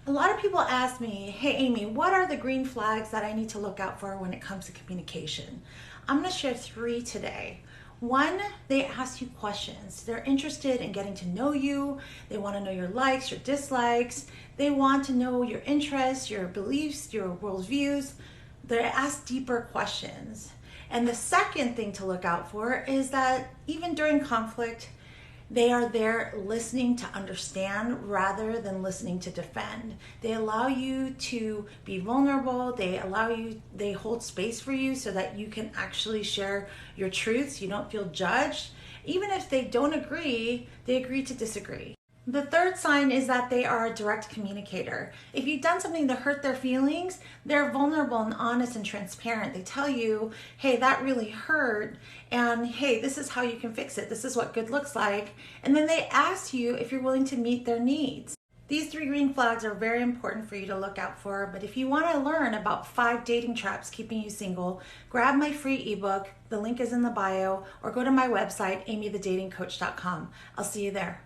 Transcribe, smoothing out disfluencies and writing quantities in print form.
A lot of people ask me, hey Amy, what are the green flags that I need to look out for when it comes to communication? I'm going to share 3 today. One, they ask you questions. They're interested in getting to know you. They want to know your likes, your dislikes. They want to know your interests, your beliefs, your worldviews. They ask deeper questions. And the second thing to look out for is that even during conflict, they are there listening to understand rather than listening to defend. They allow you to be vulnerable. They hold space for you so that you can actually share your truths. You don't feel judged. Even if they don't agree, they agree to disagree. The third sign is that they are a direct communicator. If you've done something to hurt their feelings, they're vulnerable and honest and transparent. They tell you, hey, that really hurt, and hey, this is how you can fix it. This is what good looks like. And then they ask you if you're willing to meet their needs. These 3 green flags are very important for you to look out for, but if you want to learn about 5 dating traps keeping you single, grab my free ebook. The link is in the bio, or go to my website, amythedatingcoach.com. I'll see you there.